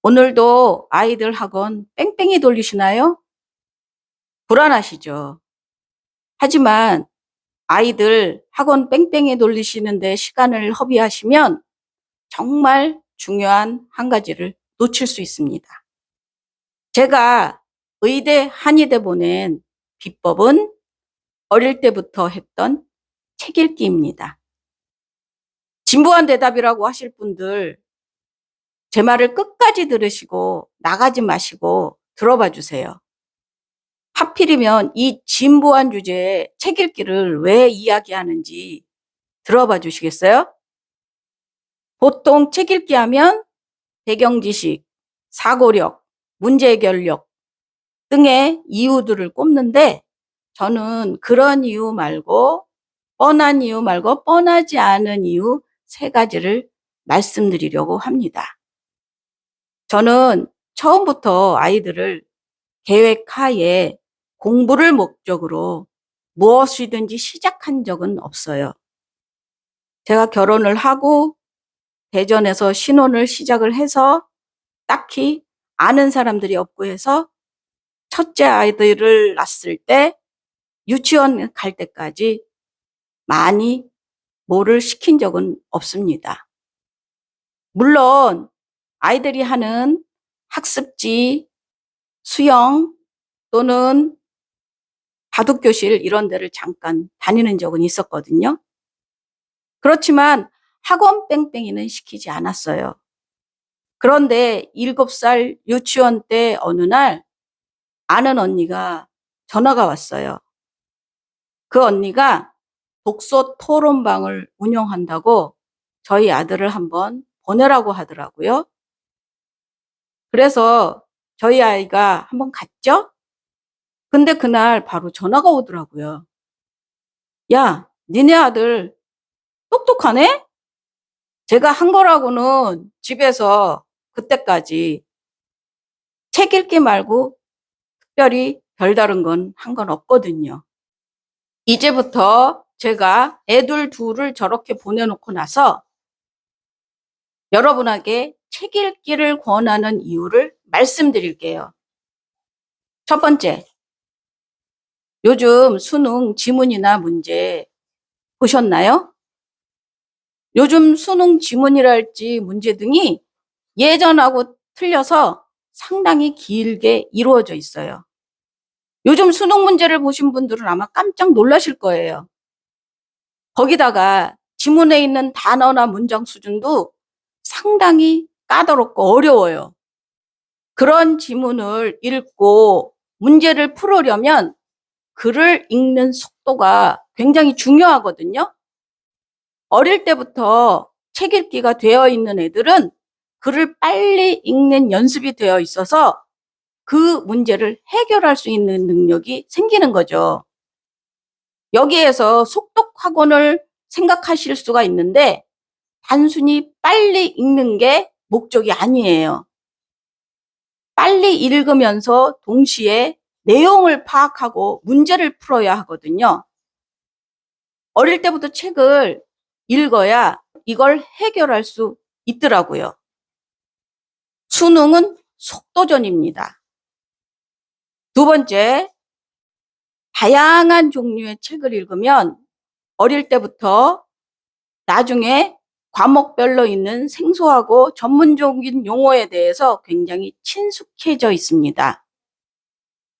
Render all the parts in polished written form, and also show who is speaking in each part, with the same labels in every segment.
Speaker 1: 오늘도 아이들 학원 뺑뺑이 돌리시나요? 불안하시죠? 하지만 아이들 학원 뺑뺑이 돌리시는데 시간을 허비하시면 정말 중요한 한 가지를 놓칠 수 있습니다. 제가 의대, 한의대 보낸 비법은 어릴 때부터 했던 책 읽기입니다. 진부한 대답이라고 하실 분들, 제 말을 끝까지 들으시고 나가지 마시고 들어봐 주세요. 하필이면 이 진부한 주제에 책 읽기를 왜 이야기하는지 들어봐 주시겠어요? 보통 책 읽기 하면 배경 지식, 사고력, 문제 해결력 등의 이유들을 꼽는데 저는 그런 이유 말고 뻔한 이유 말고 뻔하지 않은 이유 세 가지를 말씀드리려고 합니다. 저는 처음부터 아이들을 계획하에 공부를 목적으로 무엇이든지 시작한 적은 없어요. 제가 결혼을 하고 대전에서 신혼을 시작을 해서 딱히 아는 사람들이 없고 해서 첫째 아이들을 낳았을 때 유치원 갈 때까지 많이 뭐를 시킨 적은 없습니다. 물론 아이들이 하는 학습지, 수영 또는 바둑교실 이런 데를 잠깐 다니는 적은 있었거든요. 그렇지만 학원 뺑뺑이는 시키지 않았어요. 그런데 7살 유치원 때 어느 날 아는 언니가 전화가 왔어요. 그 언니가 독서 토론방을 운영한다고 저희 아들을 한번 보내라고 하더라고요. 그래서 저희 아이가 한번 갔죠? 근데 그날 바로 전화가 오더라고요. 야, 니네 아들 똑똑하네? 제가 한 거라고는 집에서 그때까지 책 읽기 말고 특별히 별다른 건 한 건 없거든요. 이제부터 제가 애들 둘을 저렇게 보내놓고 나서 여러분에게 책 읽기를 권하는 이유를 말씀드릴게요. 첫 번째, 요즘 수능 지문이나 문제 보셨나요? 요즘 수능 지문이랄지 문제 등이 예전하고 틀려서 상당히 길게 이루어져 있어요. 요즘 수능 문제를 보신 분들은 아마 깜짝 놀라실 거예요. 거기다가 지문에 있는 단어나 문장 수준도 상당히 까다롭고 어려워요. 그런 지문을 읽고 문제를 풀으려면 글을 읽는 속도가 굉장히 중요하거든요. 어릴 때부터 책 읽기가 되어 있는 애들은 글을 빨리 읽는 연습이 되어 있어서 그 문제를 해결할 수 있는 능력이 생기는 거죠. 여기에서 속독 학원을 생각하실 수가 있는데 단순히 빨리 읽는 게 목적이 아니에요. 빨리 읽으면서 동시에 내용을 파악하고 문제를 풀어야 하거든요. 어릴 때부터 책을 읽어야 이걸 해결할 수 있더라고요. 수능은 속도전입니다. 두 번째, 다양한 종류의 책을 읽으면 어릴 때부터 나중에 과목별로 있는 생소하고 전문적인 용어에 대해서 굉장히 친숙해져 있습니다.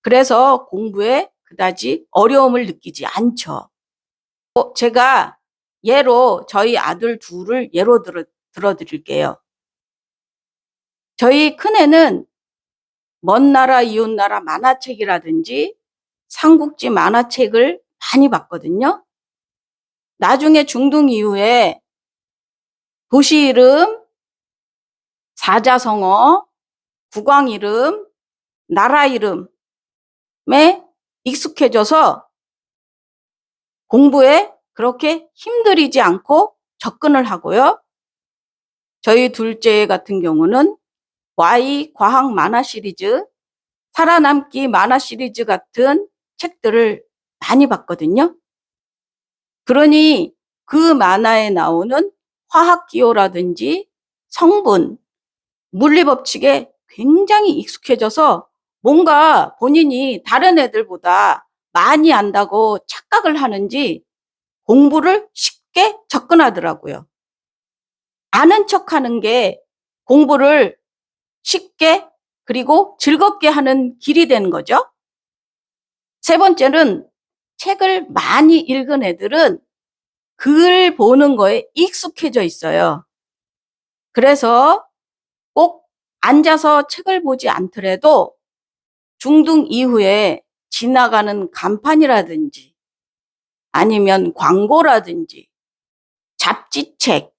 Speaker 1: 그래서 공부에 그다지 어려움을 느끼지 않죠. 제가 예로 저희 아들 둘을 예로 들어드릴게요. 저희 큰애는 먼 나라 이웃 나라 만화책이라든지 삼국지 만화책을 많이 봤거든요. 나중에 중등 이후에 도시 이름, 사자성어, 국왕 이름, 나라 이름에 익숙해져서 공부에 그렇게 힘들이지 않고 접근을 하고요. 저희 둘째 같은 경우는 Y 과학 만화 시리즈, 살아남기 만화 시리즈 같은 책들을 많이 봤거든요. 그러니 그 만화에 나오는 화학 기호라든지 성분, 물리 법칙에 굉장히 익숙해져서 뭔가 본인이 다른 애들보다 많이 안다고 착각을 하는지 공부를 쉽게 접근하더라고요. 아는 척하는 게 공부를 쉽게 그리고 즐겁게 하는 길이 되는 거죠. 세 번째는 책을 많이 읽은 애들은 글 보는 거에 익숙해져 있어요. 그래서 꼭 앉아서 책을 보지 않더라도 중등 이후에 지나가는 간판이라든지 아니면 광고라든지 잡지책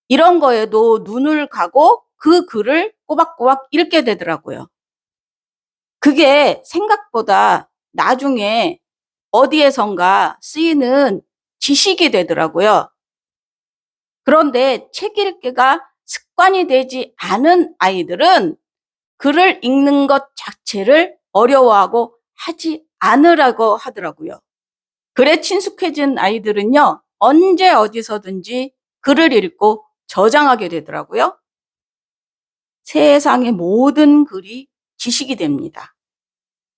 Speaker 1: 이런 거에도 눈을 가고 그 글을 꼬박꼬박 읽게 되더라고요. 그게 생각보다 나중에 어디에선가 쓰이는 지식이 되더라고요. 그런데 책 읽기가 습관이 되지 않은 아이들은 글을 읽는 것 자체를 어려워하고 하지 않으라고 하더라고요. 글에 친숙해진 아이들은요, 언제 어디서든지 글을 읽고 저장하게 되더라고요. 세상의 모든 글이 지식이 됩니다.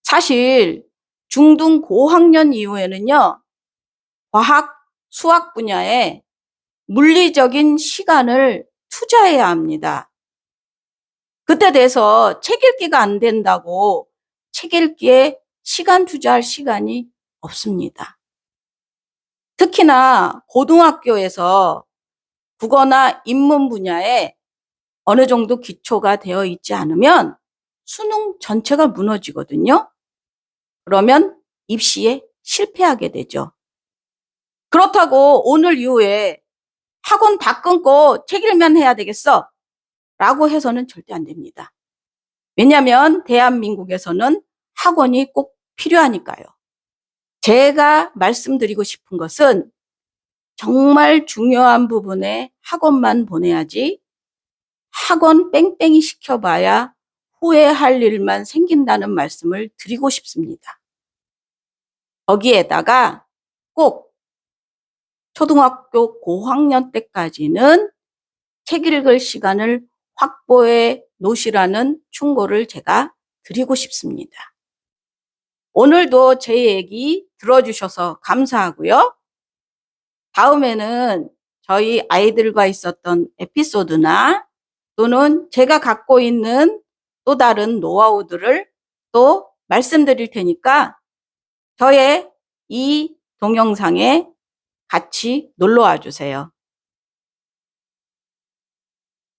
Speaker 1: 사실 중등 고학년 이후에는요, 과학, 수학 분야에 물리적인 시간을 투자해야 합니다. 그때 돼서 책 읽기가 안 된다고 책 읽기에 시간 투자할 시간이 없습니다. 특히나 고등학교에서 국어나 인문 분야에 어느 정도 기초가 되어 있지 않으면 수능 전체가 무너지거든요. 그러면 입시에 실패하게 되죠. 그렇다고 오늘 이후에 학원 다 끊고 책 읽기만 해야 되겠어 라고 해서는 절대 안 됩니다. 왜냐하면 대한민국에서는 학원이 꼭 필요하니까요. 제가 말씀드리고 싶은 것은 정말 중요한 부분에 학원만 보내야지 학원 뺑뺑이 시켜봐야 후회할 일만 생긴다는 말씀을 드리고 싶습니다. 거기에다가 꼭 초등학교 고학년 때까지는 책 읽을 시간을 확보해 놓으시라는 충고를 제가 드리고 싶습니다. 오늘도 제 얘기 들어주셔서 감사하고요. 다음에는 저희 아이들과 있었던 에피소드나 또는 제가 갖고 있는 또 다른 노하우들을 또 말씀드릴 테니까 저의 이 동영상에 같이 놀러 와 주세요.